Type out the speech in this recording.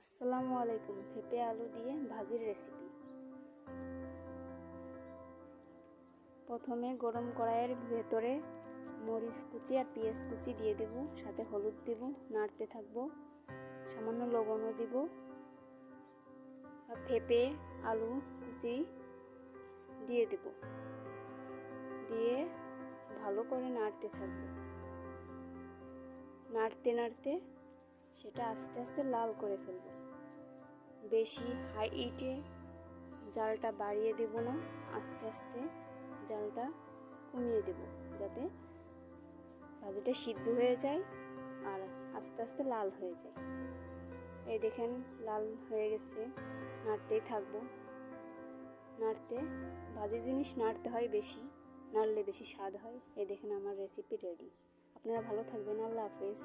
আসসালামু আলাইকুম। পেঁপে আলু দিয়ে ভাজির রেসিপি। প্রথমে গরম কড়াইয়ের ভেতরে মরিচ কুচি আর পেঁয়াজ কুচি দিয়ে দেব, সাথে হলুদ দেব, নাড়তে থাকবো, সামান্য লবণও দিব, আর পেঁপে আলু কুচি দিয়ে দেব, দিয়ে ভালো করে নাড়তে থাকবো। নাড়তে নাড়তে সেটা আস্তে আস্তে লাল করে ফেলবো। বেশি হাই হিটে জালটা বাড়িয়ে দেব না, আস্তে আস্তে জালটা কমিয়ে দেব, যাতে ভাজিটা সিদ্ধ হয়ে যায় আর আস্তে আস্তে লাল হয়ে যায়। এই দেখেন লাল হয়ে গেছে, নাড়তেই থাকবো। নাড়তে ভাজি জিনিস নাড়তে হয় বেশি, নাড়লে বেশি স্বাদ হয়। এই দেখেন আমার রেসিপি রেডি। আপনারা ভালো থাকবেন। আল্লাহ হাফেজ।